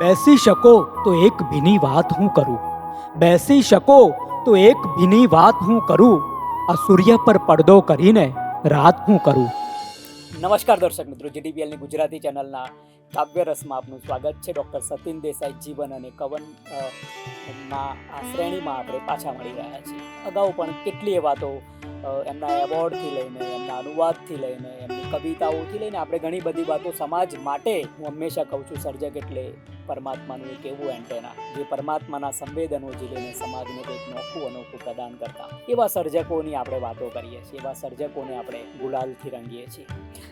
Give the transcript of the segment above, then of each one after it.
બેસી શકો તો એક ભીની વાત હું કરું, બેસી શકો તો એક ભીની વાત હું કરું, આ સૂર્ય પર પડદો કરીને રાત હું કરું. નમસ્કાર દર્શક મિત્રો, જીડીપીએલની ગુજરાતી ચેનલના કાવ્ય રસમાં આપનું સ્વાગત છે. ડૉક્ટર સતીન દેસાઈ જીવન અને કવન માં આ શ્રેણીમાં આપણે પાછા મળી રહ્યા છીએ. અગાઉ પણ કેટલીય વાતો એમના એવોર્ડથી લઈને, એમના અનુવાદથી લઈને, એમની કવિતાઓથી લઈને આપણે ઘણી બધી વાતો સમાજ માટે, હું હંમેશા કહું છું, સર્જક એટલે પરમાત્માનું એક એવું એન્ટેના જે પરમાત્માના સંવેદનો ઝીલીને સમાજને કંઈક નોખું અનોખું પ્રદાન કરતા એવા સર્જકોની આપણે વાતો કરીએ છીએ, એવા સર્જકોને આપણે ગુલાલથી રંગીએ છીએ.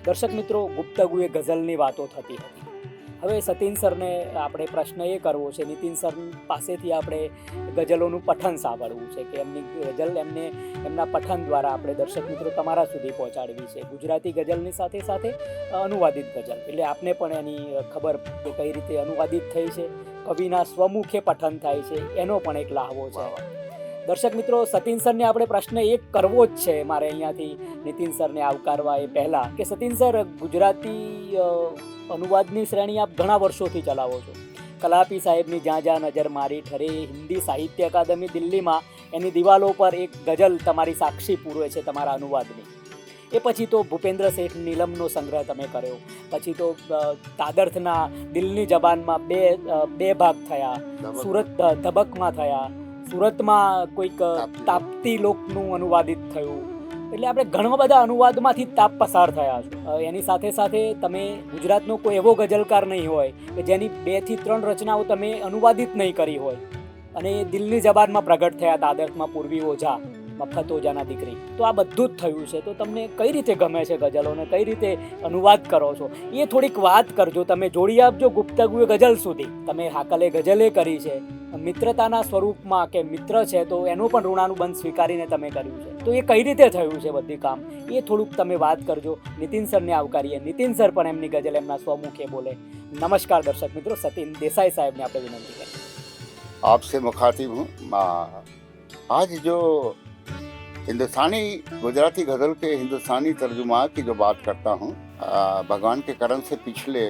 દર્શક મિત્રો, ગુપ્તગુએ ગઝલની વાતો થતી હતી. હવે સતીન સરને આપણે પ્રશ્ન એ કરવો છે, નીતિન સર પાસેથી આપણે ગઝલોનું પઠન સાંભળવું છે કે એમની ગઝલ એમના પઠન દ્વારા આપણે દર્શક મિત્રો તમારા સુધી પહોંચાડવી છે. ગુજરાતી ગઝલની સાથે સાથે અનુવાદિત ગઝલ, એટલે આપને પણ એની ખબર કે કઈ રીતે અનુવાદિત થઈ છે, કવિના સ્વમુખે પઠન થાય છે, એનો પણ એક લાહવો છે. દર્શક મિત્રો, સતીન સરને આપણે પ્રશ્ન એક કરવો જ છે મારે અહીંયાથી નીતિન સરને આવકારવા એ પહેલાં કે સતીન સર, ગુજરાતી અનુવાદની શ્રેણી આપ ઘણા વર્ષોથી ચલાવો છો. કલાપી સાહેબની જ્યાં જ્યાં નજર મારી ઠરે, હિન્દી સાહિત્ય અકાદમી દિલ્હીમાં એની દિવાલો પર એક ગઝલ તમારી સાક્ષી પૂરે છે તમારા અનુવાદની. એ પછી તો ભૂપેન્દ્ર શેઠ નીલમનો સંગ્રહ તમે કર્યો, પછી તો તાદર્થના દિલની જબાનમાં બે ભાગ થયા, સુરત ધબકમાં થયા, સુરતમાં કોઈક તાપ્તી લોકનું અનુવાદિત થયું. એટલે આપણે ઘણા બધા અનુવાદમાંથી તાપ પસાર થયા છો. એની સાથે સાથે તમે ગુજરાતનો કોઈ એવો ગઝલકાર નહીં હોય કે જેની 2 થી 3 રચનાઓ તમે અનુવાદિત નહીં કરી હોય, અને દિલની જબાનમાં પ્રગટ થયા, તાદર્થમાં પૂર્વી ઓઝા, મફત ઓઝાના દીકરી. તો આ બધું જ થયું છે. તો તમને કઈ રીતે ગમે છે ગઝલોને, કઈ રીતે અનુવાદ કરો છો, એ થોડીક વાત કરજો. તમે જોડી આપજો ગુપ્તગુએ ગઝલ સુધી. તમે હાકલે ગઝલે કરી છે, મિત્રતાના સ્વરૂપમાં કે મિત્ર છે તો એનું પણ ઋણાનુબંધ સ્વીકારીને તમે કર્યું છે. તો એ કઈ રીતે થયું છે બધી કામ, એ થોડુંક તમે વાત કરજો. નીતિન સરને આવકારીએ, નીતિન સર પણ એમની ગઝલ એમના સ્વમુખે બોલે. નમસ્કાર દર્શક મિત્રો, સતીન દેસાઈ સાહેબને આપણે વિનંતી કરીએ. आपसे मुखातिब हूँ. आज जो हिंदुस्तानी गुजराती गज़ल के हिंदुस्तानी तर्जुमा की जो बात करता हूँ, भगवान के करम से पिछले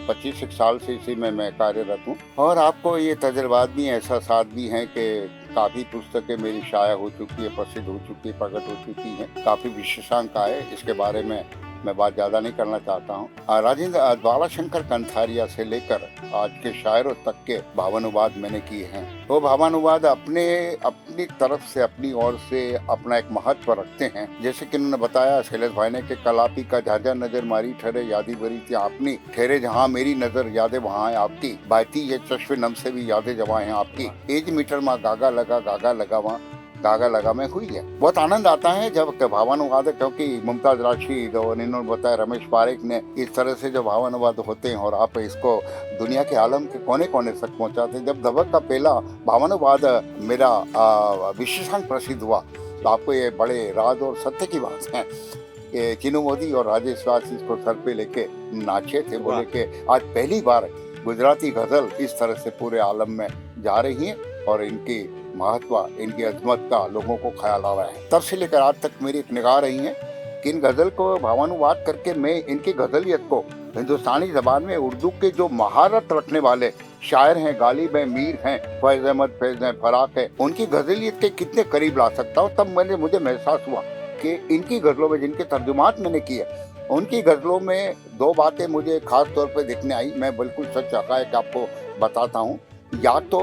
25 साल से इसी में मैं कार्यरत हूँ, और आपको ये तजर्बात भी एहसासात भी हैं कि काफ़ी पुस्तकें मेरी शाया हो चुकी है, प्रसिद्ध हो चुकी है, प्रकट हो चुकी हैं, काफ़ी विशेषांक आए. इसके बारे में मैं बात ज़्यादा नहीं करना चाहता हूँ. राजेंद्र बालाशंकर कंथारिया से लेकर आज के शायरों तक के भावानुवाद मैंने किए हैं. वो भावानुवाद अपनी तरफ से, अपनी ओर से अपना एक महत्व रखते हैं. जैसे कि उन्होंने बताया शैलेश भाई ने कि कलापी का झाझा नजर मारी ठहरे, यादी भरी थी आपनी, ठहरे जहाँ मेरी नजर यादें वहाँ है आपकी, बहती ये चश्मे नम से भी यादें जवां हैं आपकी, 1 मीटर में गागा लगा वहाँ गागा लगा में हुई है. बहुत आनंद आता है जब भावानुवाद, क्योंकि मुमताज राशिद और इन्होंने बताया रमेश पारेख ने, इस तरह से जो भावानुवाद होते हैं और आप इसको दुनिया के आलम के कोने कोने तक पहुंचाते हैं. जब धबक का पहला भावानुवाद मेरा विशेषांक प्रसिद्ध हुआ तो आपको ये बड़े राज और सत्य की बात है कि चिनू मोदी और राजेश व्यास इसको सर पे लेके नाचे थे, बोले कि आज पहली बार गुजराती गजल इस तरह से पूरे आलम में जा रही है और इनकी महत्व, इनकी अजमत का लोगों को ख्याल आ रहा है. तब से लेकर आज तक मेरी एक निगाह रही है कि इन गज़ल को भावानुवाद करके मैं इनकी गज़लियत को हिंदुस्तानी ज़बान में उर्दू के जो महारत रखने वाले शायर हैं, गालिब हैं, मीर हैं, फैज़ अहमद, फैज़ हैं, फराक है, उनकी गज़लियत के कितने करीब ला सकता हूँ. तब मुझे महसूस हुआ कि इनकी गज़लों में जिनके तर्जुमात मैंने किए, उनकी गज़लों में 2 बातें मुझे ख़ास तौर पर दिखने आई. मैं बिल्कुल सच हक़ाइक़ आपको बताता हूँ. या तो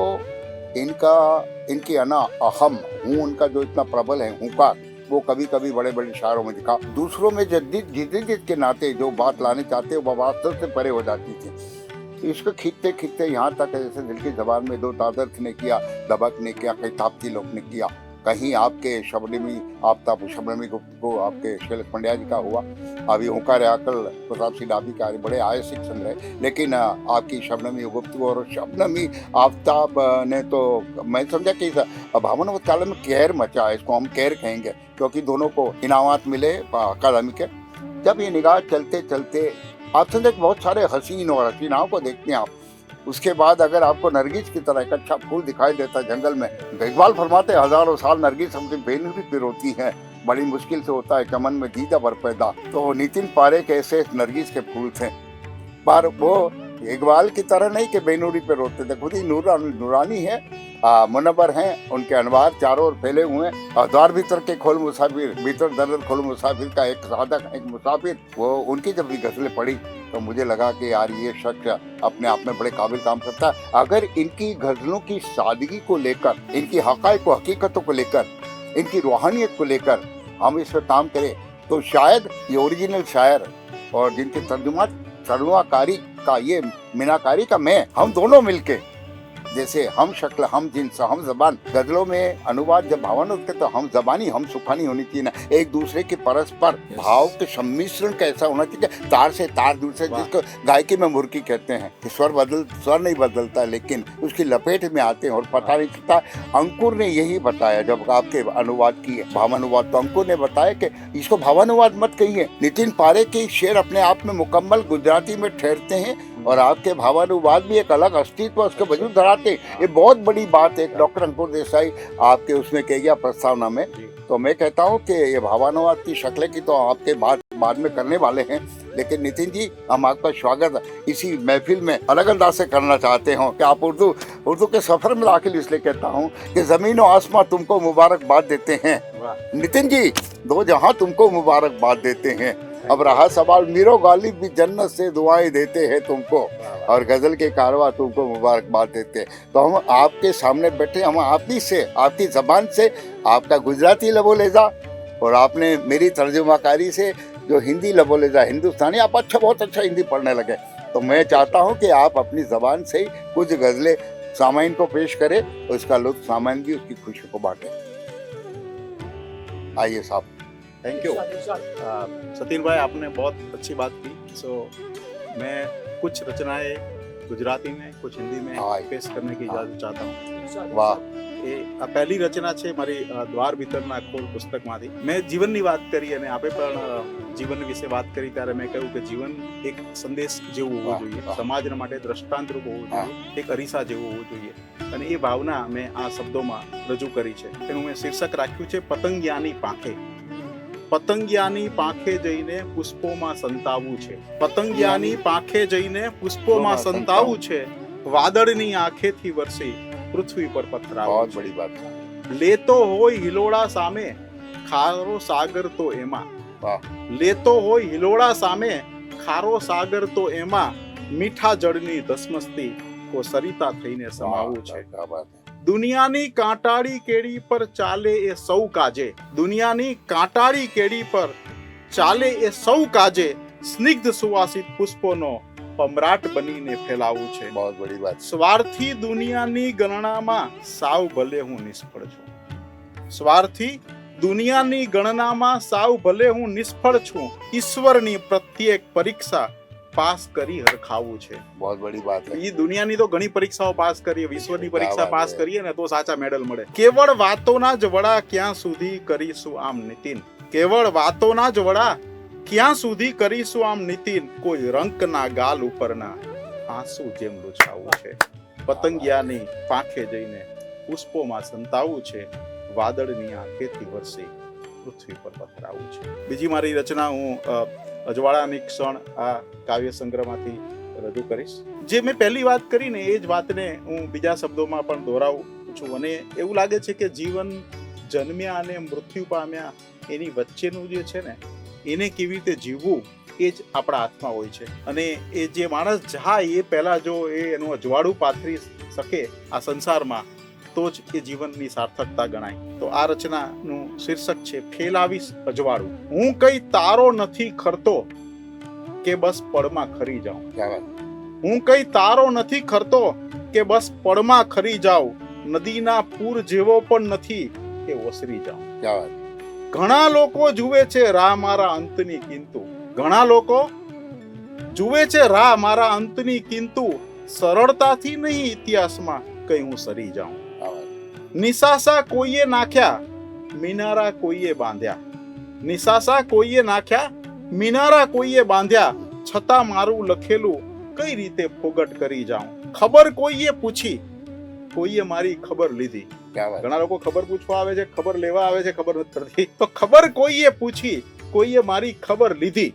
इनकी अहम हूँ, उनका जो इतना प्रबल है हुंकार, वो कभी कभी बड़े बड़े शायरों में दिखा. दूसरों में जिद्दीयत के नाते जो बात लाने चाहते वो वास्तव से परे हो जाती थी. इसको खींचते खींचते यहाँ तक जैसे दिल की जबान में 2 तादर्थ ने किया, दबक ने किया, कहीं ताप्ती लोक ने किया, कहीं आपके शबनमी आफ्ताब शबनमी को आपके शैलेश पंड्या जी का हुआ. अभी हुंकार अकल प्रताप सिंह डाबी का बड़े आयसिक संग्रह, लेकिन आपकी शबनमी गुप्तगु और शबनमी आफ्ताब ने तो मैं समझा कि भावानुवाद काल में कहर मचा है. इसको हम कहर कहेंगे क्योंकि दोनों को इनामात मिले अकादमी के. जब ये निगाह चलते चलते आप समझे बहुत सारे हसीन और हसीनाओं को देखते हैं आप, उसके बाद अगर आपको नरगिस की तरह एक अच्छा फूल दिखाई देता है जंगल में, इकबाल फरमाते हजारों साल नरगिस हमसे बेनूरी फिर होती है, बड़ी मुश्किल से होता है चमन में दीदा बर पैदा. तो नितिन पारेख ऐसे नरगिस के फूल थे, पर वो इकबाल की तरह नहीं कि बेनूरी पे रोते थे, खुद ही नूरानी है, मुनव्वर हैं, उनके अनवार चारों ओर फैले हुए हैं। और द्वार भीतर के खोल मुसाफिर, भीतर दर्द खोल मुसाफिर का एक साधक, एक मुसाफिर, वो उनकी जब भी गजलें पढ़ी तो मुझे लगा कि यार ये शख्स अपने आप में बड़े काबिल काम करता है। अगर इनकी गजलों की सादगी को लेकर, इनकी हक़ाइक़ व हकीकतों को लेकर, इनकी रूहानियत को लेकर हम इस पर काम करें तो शायद ये ओरिजिनल शायर और जिनके तर्जुमाकारी का, ये मीनाकारी का मैं, हम दोनों मिलके, जैसे हम शक्ल हम जिन्स हम जबान, गजलों में अनुवाद जब भावानुवाद होते तो हम जबानी हम सुखानी होनी चाहिए ना, एक दूसरे के परस्पर भाव के सम्मिश्रण कैसा होना चाहिए, तार से तार दूसरे, जिसको गायकी में मुर्की कहते हैं कि स्वर नहीं बदलता लेकिन उसकी लपेट में आते हैं और पता नहीं चलता। अंकुर ने यही बताया जब आपके अनुवाद किए भावानुवाद, तो अंकुर ने बताया कि इसको भावानुवाद मत कहिए, नितिन पारे के शेर अपने आप में मुकम्मल गुजराती में ठहरते हैं और आपके भावानुवाद भी एक अलग अस्तित्व उसके वजूद धराते। ये बहुत बड़ी बात है। डॉक्टर अंकुर देसाई आपके उसमें कह गया प्रस्तावना में, तो मैं कहता हूँ कि ये भावानुवाद की शक्ल की तो आपके बाद में करने वाले हैं, लेकिन नितिन जी हम आपका स्वागत इसी महफिल में अलग अंदाज से करना चाहते हो कि आप उर्दू के सफर में दाखिल इसलिए कहता हूँ कि जमीन और आसमां तुमको मुबारकबाद देते हैं नितिन जी, दो जहां तुमको मुबारकबाद देते हैं। अब रहा सवाल, मीरो गालिब भी जन्नत से दुआएं देते हैं तुमको और गजल के कारवा तुमको मुबारकबाद देते हैं। तो हम आपके सामने बैठे, हम आप ही से, आपकी जबान से, आपका गुजराती लबोलेजा और आपने मेरी तर्जुमाकारी से जो हिंदी लबोलेजा, हिंदुस्तानी, आप बहुत अच्छा हिंदी पढ़ने लगे, तो मैं चाहता हूँ कि आप अपनी जबान से ही कुछ गजलें सामाइन को पेश करें और उसका लुत्फ सामाइन की उसकी खुशी को बांटें। आइए साहब। थैंक यू सतीन भाई, आपने बहुत अच्छी बात की। मैं कुछ रचनाएं गुजराती में, कुछ हिंदी में पेश करने की इजाजत चाहता हूँ। वाह। એ આ પહેલી રચના છે મારી દ્વાર ભીતરના ખોલ પુસ્તકમાંથી। મેં જીવનની વાત કરી અને આપે પણ જીવન વિશે વાત કરી ત્યારે મેં કહ્યું કે જીવન એક સંદેશ જેવું હોવું જોઈએ, સમાજના માટે દ્રષ્ટાંતરૂપ હોવું જોઈએ, એક અરીસા જેવું હોવું જોઈએ, અને એ ભાવના મેં આ શબ્દોમાં રજૂ કરી છે। તેનું મેં શીર્ષક રાખ્યું છે પતંગિયાની પાંખે। પતંગિયાની પાંખે જઈને પુષ્પોમાં સંતાવું છે, પતંગિયાની પાંખે જઈને પુષ્પોમાં સંતાવું છે, વાદળની આંખેથી વરસી પૃથ્વી પર પથરાવું। बहुत बड़ी बात। લેતો હોય હિલોળા સામે ખારો સાગર તો એમાં, લેતો હોય હિલોળા સામે ખારો સાગર તો એમાં, મીઠા જળની ધસમસતી કો સરિતા થઈને સમાવું છે। દુનિયાની કાંટાળી કેડી પર ચાલે એ સૌ કાજે, દુનિયાની કાંટાળી કેડી પર ચાલે એ સૌ કાજે, સ્નિગ્ધ સુવાસિત પુષ્પોનો પમરાટ બનીને ફેલાવું છે। बहुत बड़ी बात। સ્વાર્થી દુનિયાની ગણનામાં સાવ ભલે હું નિષ્ફળ છું, સ્વાર્થી દુનિયાની ગણનામાં સાવ ભલે હું નિષ્ફળ છું, ઈશ્વરની પ્રત્યેક પરીક્ષા પાસ કરી હરખાવું છે। बहुत बड़ी बात है। એ દુનિયાની તો ઘણી પરીક્ષાઓ પાસ કરીએ, ઈશ્વરની પરીક્ષા પાસ કરીએ ને તો સાચા મેડલ મળે। કેવળ વાતોના જ વડા ક્યાં સુધી કરીશું આમ નીતિન, કેવળ વાતોના જ વડા ક્યાં સુધી કરીશું આમ નીતિન, કોઈ રંકના ગાલ ઉપરના આંસુ જેમ લૂછાવું છે। પતંગિયાની પાંખે જઈને પુષ્પોમાં સંતાવું છે, વાદળની આંખેથી વરસી પૃથ્વી પર પથરાવું છે। બીજી મારી રચના હું અજવાળાની ક્ષણ આ કાવ્ય સંગ્રહમાંથી રજૂ કરીશ। જે મેં પહેલી વાત કરી ને એ જ વાતને હું બીજા શબ્દોમાં પણ દોહરાવું છું, અને એવું લાગે છે કે જીવન જન્મ્યા અને મૃત્યુ પામ્યા એની વચ્ચેનું જે છે ને, એને કેવી રીતે જીવવું એ જ આપણા હાથમાં હોય છે। અને એ જે માણસ જાય એ પહેલા જો એ એનું અજવાળું પાથરી શકે આ સંસારમાં તો જ એ જીવનની સાર્થકતા ગણાય। તો આ રચનાનું શીર્ષક છે ફેલાવીશ અજવાળું। હું કઈ તારો નથી ખરતો કે બસ પળમાં ખરી જાઉં, હું કઈ તારો નથી ખરતો કે બસ પળમાં ખરી જાઉં, નદીના પૂર જેવો પણ નથી કે ઓસરી જાઉં। ઘણા લોકો જુએ છે રાહ મારા અંતની કિંતુ, ઘણા લોકો જુએ છે રાહ મારા અંતની કિંતુ, સરળતાથી નહીં ઇતિહાસમાં કઈ હું સરી જાઉં। નિશાસા કોઈએ નાખ્યા, મિનારા કોઈએ બાંધ્યા, નિશાસા કોઈએ નાખ્યા, મિનારા કોઈએ બાંધ્યા, છતાં મારું લખેલું કઈ રીતે ફોગટ કરી જાઉં। ખબર કોઈએ પૂછી, કોઈએ મારી ખબર લીધી। ઘણા લોકો ખબર પૂછવા આવે છે, ખબર લેવા આવે છે, ખબર નથી પડતી, તો ખબર કોઈએ પૂછી, કોઈએ મારી ખબર લીધી,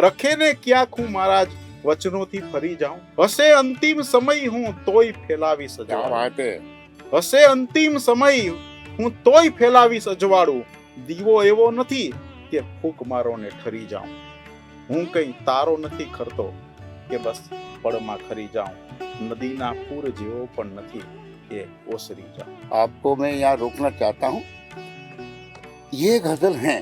રખે ને ક્યાંક હું મહારાજ વચનોથી ફરી જાઉં. હશે અંતિમ સમય હું તોય ફેલાવીશ क्या અજવાળું. बात है. હશે અંતિમ સમય હું તોય ફેલાવીશ અજવાળું. દીવો એવો નથી કે ફૂંક મારો ને ઠરી જાઉં. હું કઈ તારો નથી ખરતો કે બસ પળમાં ખરી જાઉં. નદીના પૂર જેવો પણ નથી કે ઓસરી જાઉં. आपको मैं यहाँ रोकना चाहता हूँ. ये गजल है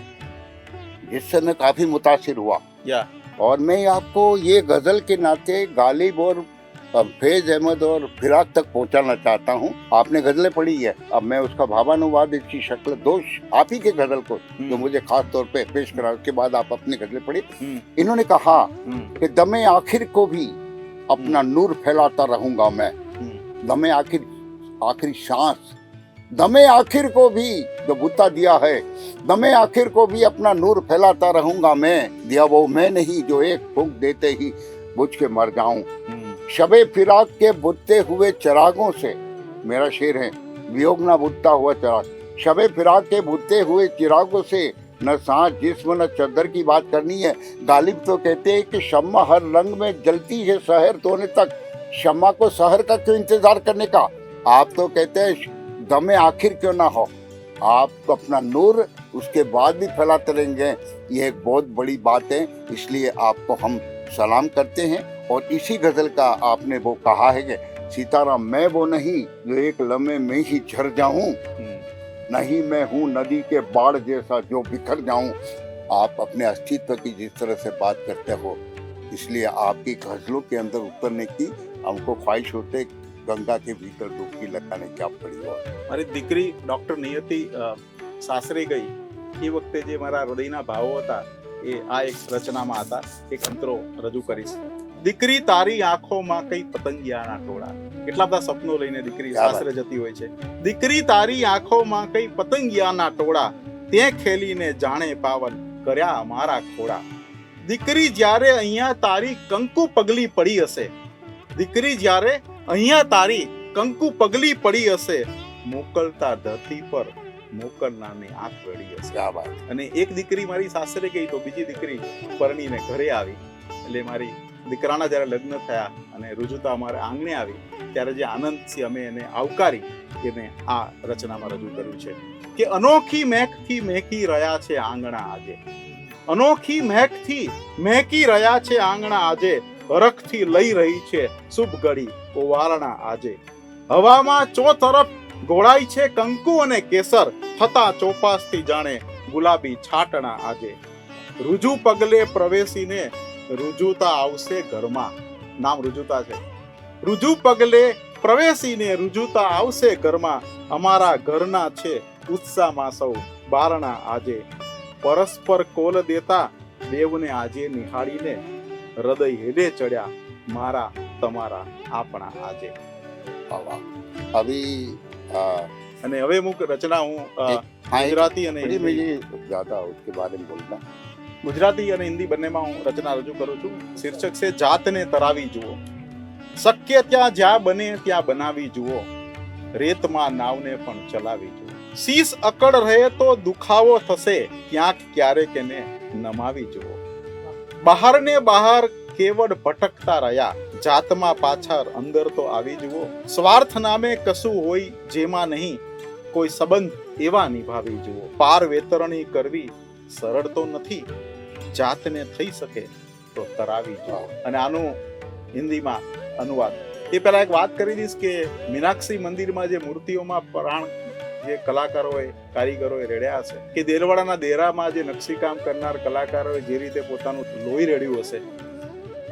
जिससे मैं काफी मुतासिर हुआ, या और मैं आपको ये गजल के नाते गालिब और फैज अहमद और फिराक तक पहुंचाना चाहता हूं. आपने गजलें पढ़ी है, अब मैं उसका भावानुवाद इसकी शक्ल दोष आप ही के गजल को जो मुझे खास तौर पे पेश करा, उसके बाद आप अपनी गजलें पढ़ी. इन्होंने कहा कि दमे आखिर को भी अपना नूर फैलाता रहूंगा मैं. दमे आखिरी सांस, दमे आखिर को भी जो बुता दिया है, दमे आखिर को भी अपना नूर फैलाता रहूंगा मैं. दिया वो मैं नहीं जो एक फूंक देते ही बुझ के मर जाऊं. शबे फिराक के बुझते हुए चिरागों से, मेरा शेर है, वियोग ना बुझता हुआ चिराग. शबे फिराक के बुझते हुए चिरागों से न सांस जिस्म न चद्दर की बात करनी है. गालिब तो कहते हैं कि शम्मा हर रंग में जलती है शहर धोने तक. शम्मा को शहर का क्यों इंतजार करने का. आप तो कहते हैं दमे आखिर क्यों ना हो, आप अपना नूर उसके बाद भी फैलाते रहेंगे. ये एक बहुत बड़ी बात है, इसलिए आपको हम सलाम करते हैं. और इसी गजल का आपने वो कहा है कि सीताराम मैं वो नहीं जो एक लम्हे में ही झर जाऊं, नहीं मैं हूँ नदी के बाढ़ जैसा जो बिखर जाऊं. आप अपने अस्तित्व की जिस तरह से बात करते हो, इसलिए आपकी गजलों के अंदर उतरने की हमको ख्वाहिश होते, गंगा के भीतर डुबकी लगाने क्या पड़ी हो. મારી દીકરી ડોક્ટર નિયતિ સાસરે ગઈ એ વખતે જે મારા હૃદયના ભાવો હતા એ આ એક રચનામાં હતા. એક અંતરો રજૂ કરીશ. દીકરી તારી આંખોમાં કઈ પતંગિયાના ટોળા. કેટલા બધા સપનો લઈને દીકરી સાસરે જતી હોય છે. દીકરી તારી આંખોમાં કઈ પતંગિયાના ટોળા, તે ખેલીને જાણે પાવન કર્યા અમારા ખોળા. દીકરી જ્યારે અહીંયા તારી કંકુ પગલી પડી હશે, દીકરી જ્યારે અહીંયા તારી કંકુ પગલી પડી હશે, મોકલતા ધરતી પર મોકલનારની આંખ વેડી હશે. क्या बात. અને એક દીકરી મારી સાસરે ગઈ તો બીજી દીકરી પરણીને ઘરે આવી. એટલે મારી દીકરાના જ્યારે લગ્ન થયા અને રુજુતા અમારે આંગણે આવી ત્યારે જે આનંદથી અમે એને આવકારી એને આ રચનામાં રજૂ કર્યું છે કે અનોખી મહેકથી મહેકી રહ્યા છે આંગણા આજે. અનોખી મહેકથી મહેકી રહ્યા છે આંગણા આજે. હરખથી લઈ રહી છે શુભ ઘડી ઓવારણા આજે. હવામાં ચો તરફ ગોળાય છે કંકુ અને કેસર, થતા ચોપાસથી જાણે ગુલાબી છાટણા આજે. રુજુ પગલે પ્રવેશીને રુજુતા આવશે ઘરમાં. નામ રુજુતા છે. રુજુ પગલે પ્રવેશીને રુજુતા આવશે ઘરમાં. અમારા ઘરના છે ઉત્સાહમાં સૌ બારણા આજે. પરસ્પર કોલ દેતા દેવને આજે નિહાળીને હૃદય હેડે ચડ્યા મારા તમારા આપણા આજે. अभी અને હવે હું રચના હું हाँ, ગુજરાતી અને मुझे હિન્દી ज्यादा उसके बारे में बोलना. ગુજરાતી અને હિન્દી બંનેમાં હું રચના રજૂ કરું છું. શીર્ષક છે જાતને તરાવી જુઓ. શક્ય ત્યાં જ્યાં બને ત્યાં બનાવી જુઓ. રેતમાં નાવને પણ ચલાવી જુઓ. શીશ અકડ રહે તો દુખાવો થશે, ક્યાંક ક્યારેક એને નમાવી જુઓ. બહાર ને બહાર કેવળ ભટકતા રહ્યા, જાતમાં પાછળ અંદર તો આવી જુઓ. સ્વાર્થ નામે કશું હોય જેમાં નહીં, કોઈ સંબંધ એવા નિભાવી જુઓ. પાર વેતરણી કરવી સરળ તો નથી, જાતને થઈ શકે તો તરાવી જુઓ. અને આનું હિન્દીમાં અનુવાદ એ પહેલા એક વાત કરી દઈશ કે મીનાક્ષી મંદિરમાં જે મૂર્તિઓમાં પ્રાણ જે કલાકારોએ કારીગરોએ રેડ્યા હશે કે દેલવાડાના દેરામાં જે નકશીકામ કરનાર કલાકારોએ જે રીતે પોતાનું લોહી રેડ્યું હશે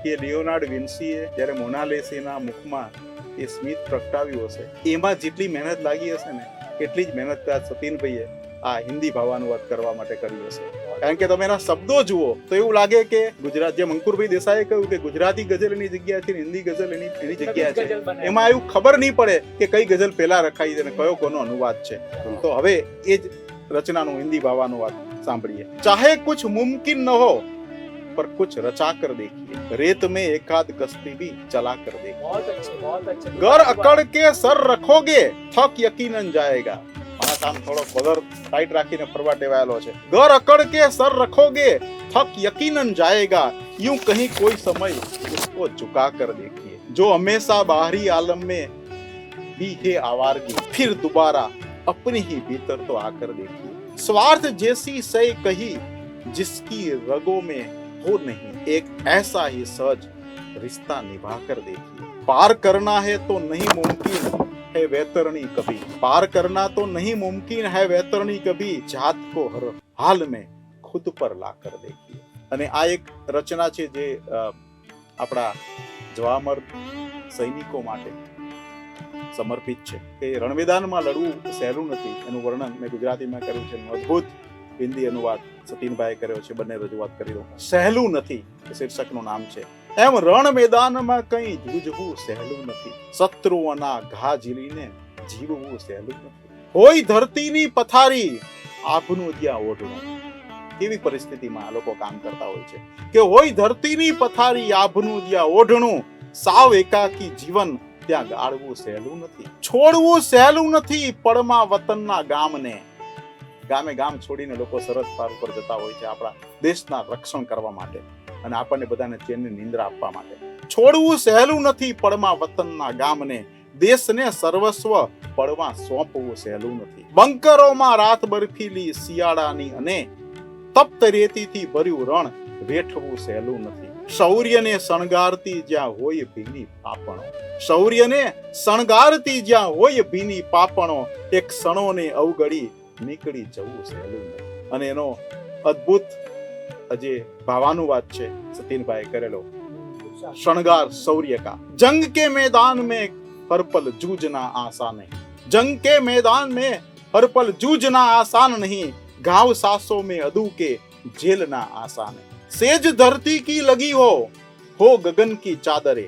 કે લિયોનાર્ડ વિન્સીએ જ્યારે મોનાલિસાના મુખમાં એ સ્મિત પ્રગટાવ્યું હશે, એમાં જેટલી મહેનત લાગી હશે ને એટલી જ મહેનત સતીનભાઈએ આ હિન્દી ભાવાનુવાદ કરવા માટે કર્યું હશે. કારણ કે તમે એના શબ્દો જુઓ તો એવું લાગે કે ગુજરાત જે અંકુરભાઈ દેસાઈએ કહ્યું કે ગુજરાતી ગઝલ એની જગ્યા છે, હિન્દી ગઝલ એની જગ્યા છે. એમાં એવું ખબર નહીં પડે કે કઈ ગઝલ પહેલા રખાઈ છે અને કયો કોનો અનુવાદ છે. તો હવે એ જ રચનાનું હિન્દી ભાવાનુવાદ સાંભળીએ. ચાહે કુછ મુમकिन ન हो पर कुछ रचा कर देखिए, रेत में एकाध कश्ती भी चला कर देखिए. बहुत अच्छे. घर अकड़ के सर रखोगे थक यकीनन जाएगा. માણસ આમ થોડો કોલર ટાઈટ રાખીને ફરવા ટેવાયેલો છે. ઘર અકડ કે સર રખોગે થક યકીનન જાયેગા. यूं कहीं कोई समय उसको झुका कर देखिए, जो हमेशा बाहरी आलम में भी है आवारगी, फिर दोबारा अपने ही भीतर तो आकर देखिए। स्वार्थ जैसी सही कही जिसकी रगों में हो नहीं, एक ऐसा ही सहज रिश्ता निभा कर देखिए। पार करना है तो नहीं मुमकिन है वैतरणी कभी, पार करना तो नहीं मुमकिन है वैतरणी कभी, जात को हर हाल में खुद पर ला कर देखिए। અને આ એક રચના છે જે આપણા જવામર સૈનિકો માટે સમર્પિત છે કે રણમેદાનમાં લડવું સહેલું નથી, એનું વર્ણન મેં ગુજરાતીમાં કર્યું છે, અદ્ભુત હિન્દી અનુવાદ સતીનભાઈ કર્યો છે, બંને રજૂઆત કરી દઉં। સહેલું નથી શીર્ષકનું નામ છે। એમ રણ મેદાનમાં કંઈ જૂજવું સહેલું નથી, શત્રુઓના ઘા ઝીલીને જીવવું સહેલું નથી, હોય ધરતીની પથારી આભનું ત્યાં ઓઢવું। કેવી પરિસ્થિતિમાં આ લોકો કામ કરતા હોય છે કે હોય ધરતીની પથારી આભનું જ્યાં ઓઢણું, સાવ એકાકી જીવન ત્યાં ગાળવું સહેલું નથી, છોડવું સહેલું નથી પળમાં વતનના ગામને। ગામે ગામ છોડીને લોકો સરહદ પાર ઉપર જતા હોય છે આપણા દેશના રક્ષણ કરવા માટે અને આપણને બધાને ચેનની નિંદ્રા આપવા માટે। છોડવું સહેલું નથી પળમાં વતનના ગામને, દેશને સર્વસ્વ પળમાં સોંપવું સહેલું નથી, બંકરોમાં રાત બરફીલી શિયાળાની અને તપ્ત રેતીથી ભર્યું રણ વેઠવું સહેલું નથી, શૌર્યને શણગારતી જ્યાં હોય ભીની પાપણો, શૌર્યને શણગારતી જ્યાં હોય ભીની પાપણો, એક ક્ષણોને અવગળી નીકળી જવું સહેલું નથી। અને એનો અદ્ભુત જે ભાવાનુવાદ છે સતીનભાઈ કરેલો, શણગાર शौर्य का, जंग के मैदान में हर पल जूझना आसान नहीं, जंग के मैदान में हर पल जूझना आसान नहीं, घाव सांसों में अदू के झेलना आसान है, सेज धरती की लगी हो गगन की चादरे,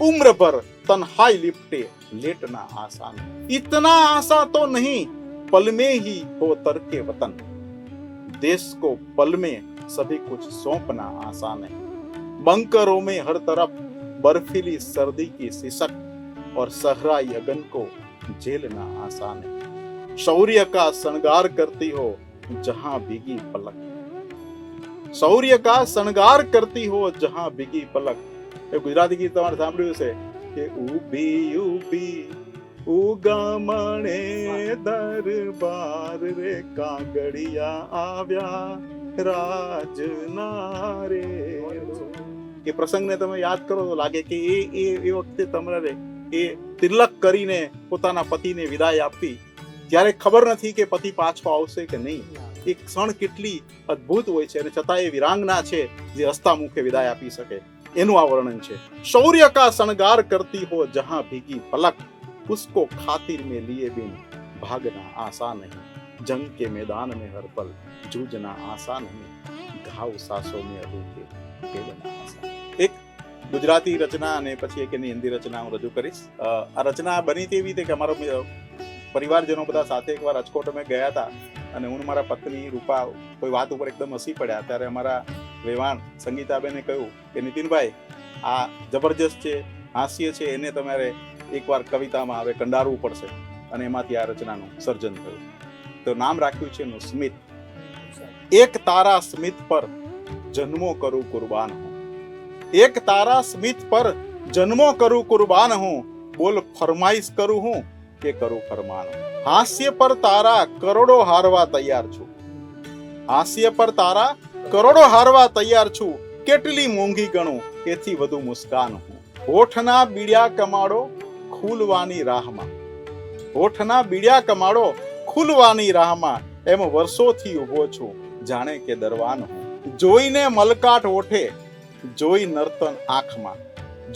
उम्र भर तन्हाई लिपटे लेटना आसान है, इतना आसा तो नहीं पल में ही हो तरके वतन, देश को पल में सभी कुछ सौंपना आसान है, बंकरों में हर तरफ बर्फीली सर्दी की सिसक और सहराई अगन को झेलना आसान है, शौर्य का श्रृंगार करती हो जहां भीगी पलक, शौर्य का श्रृंगार करती हो जहां भीगी पलक। એ ગુજરાતી ગીત તમારે સાંભળ્યું છે કે ઊભી ઊભી ઉગમણે દરબાર રે, કાગડિયા આવ્યા રાજના રે। એ પ્રસંગને તમે યાદ કરો તો લાગે કે એ વખતે તમારે એ તિલક કરીને પોતાના પતિને વિદાય આપી, ત્યારે ખબર નથી કે પતિ પાછો આવશે કે નહીં। એક ક્ષણ કેટલી અદ્ભુત હોય છે અને છતાં એ વિરાંગના છે જે હસતા મુખે વિદાય આપી શકે, એનું આ વર્ણન છે। शौर्य का श्रृंगार करती हो जहां भीगी पलक, उसको खातिर में लिए बिन भागना आसान नहीं, जंग के मैदान में हर पल जूझना आसान नहीं, घाव सांसों में अदू के झेलना आसान। एक ગુજરાતી રચના અને પછી એક એની હિન્દી રચના હું રજૂ કરીશ। આ રચના બની તેવી રીતે કે અમારો પરિવારજનો બધા સાથે એકવાર રાજકોટ અમે ગયા હતા અને હું મારા પત્ની રૂપા કોઈ વાત ઉપર એકદમ હસી પડ્યા, ત્યારે અમારા વેવાણ સંગીતાબેને કહ્યું કે નીતિનભાઈ આ જબરજસ્ત છે, હાસ્ય છે, એને તમારે એકવાર કવિતામાં હવે કંડારવું પડશે અને એમાંથી આ રચનાનું સર્જન થયું। તો નામ રાખ્યું છે એનું સ્મિત। એક તારા સ્મિત પર જન્મો કરું કુરબાન હું, एक तारा स्मित पर जन्मों करूं कुर्बान हूं, बोल फरमाइश करूं हूं के करूं फरमान हूं, हास्य पर तारा करोड़ों हारवा तैयार छू, हास्य पर तारा करोड़ों हारवा तैयार छू, કેટલી મોંઘી ગણું એથી વધુ મુસ્કાન હું, હોઠના બીડિયા કમાડો ખુલવાની રાહમાં, હોઠના બીડિયા કમાડો ખુલવાની રાહમાં, એમ વર્ષોથી ઊભો છું જાણે કે દરવાન હું, જોઈને મલકાટ ઓઠે જોઈ નર્તન આંખમાં,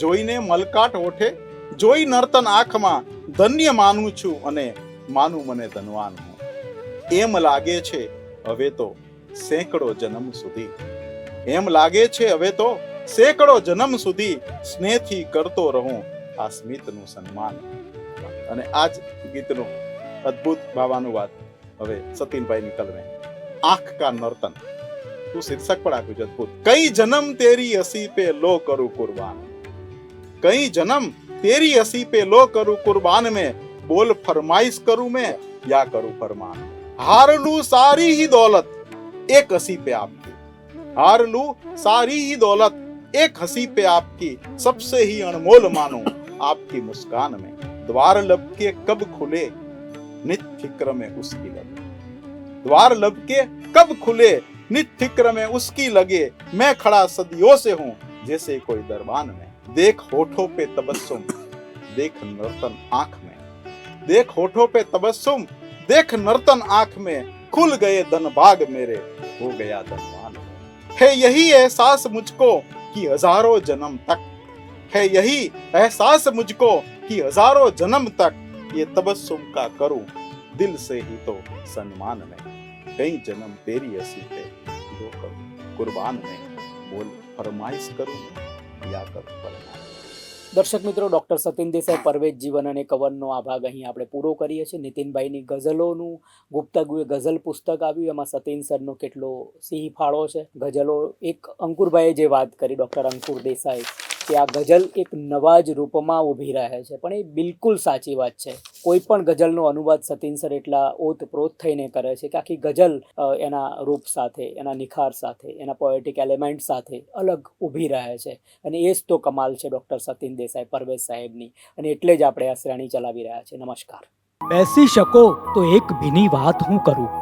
જોઈને મલકાટ ઓઠે જોઈ નર્તન આંખમાં, ધન્ય માનું છું અને માનું મને ધનવાન હું, એમ લાગે છે હવે તો સેંકડો જન્મ સુધી, એમ લાગે છે હવે તો સેંકડો જન્મ સુધી, સ્નેહથી કરતો રહું આ સ્મિતનું સન્માન। અને આ જ ગીતનું અદ્ભુત ભાવાનુવાદ હવે સતીનભાઈની કલમે, આંખ કા નર્તન। તું શીર્ષક પણ આપ્યું છે અદ્ભુત। કઈ જન્મ તેરી હસી पे लो करूं कुर्बान, कई जन्म तेरी हंसी पे लो करूं कुर्बान में, बोल फरमाइश करूं मैं या करूं फरमान, हार लूं सारी ही दौलत एक हंसी पे आपकी, हार लूं सारी ही दौलत एक हंसी पे आपकी सबसे ही अनमोल मानो आपकी मुस्कान में। द्वार लब के कब खुले नित फिक्र में उसकी लगे, द्वार लब के कब खुले नित फिक्र में उसकी लगे। मैं खड़ा सदियों से हूँ जैसे कोई दरबान में। देख होठों पे तबस्सुम देख नर्तन आंख में, देख होठों पे तबस्सुम देख नर्तन आंख में। खुल गए धन भाग मेरे हो गया धनवान। है यही एहसास मुझको कि हजारों जन्म तक, है यही एहसास मुझको कि हजारों जन्म तक ये तबस्सुम का करूं दिल से ही तो सम्मान में। कई जन्म तेरी हंसी पे दो करूं कुर्बान में। बोल फरमाइश करूं या करूं फरमाइश। દર્શક મિત્રો, ડૉક્ટર સતીન દેસાઈ પરવેજ જીવન અને કવનનો આ ભાગ અહીં આપણે પૂરો કરીએ છીએ. નીતિનભાઈની ગઝલોનું ગુપ્તગુએ ગઝલ પુસ્તક આવ્યું, એમાં સતીન સરનો કેટલો સિંહ ફાળો છે. ગઝલો એક અંકુરભાઈએ જે વાત કરી, ડૉક્ટર અંકુર દેસાઈ, કે આ ગઝલ એક નવા જ રૂપમાં ઊભી રહે છે, પણ એ બિલકુલ સાચી વાત છે. કોઈ પણ ગઝલનો અનુવાદ સતીન સર એટલા ઓતપ્રોત થઈને કરે છે કે આખી ગઝલ એના રૂપ સાથે, એના નિખાર સાથે, એના પોએટિક એલિમેન્ટ સાથે અલગ ઊભી રહે છે. અને એ જ તો કમાલ છે ડૉક્ટર સતીન દેસાઈ પરવેજ સાહેબની, અને એટલે જ આપણે આ શ્રેણી ચલાવી રહ્યા છીએ. નમસ્કાર. બેસી શકો તો એક ભીની વાત હું કરું,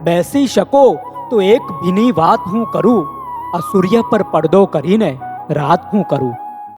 બેસી શકો તો એક ભીની વાત હું કરું, આ સૂર્ય પર પડદો કરીને રાત હું કરું.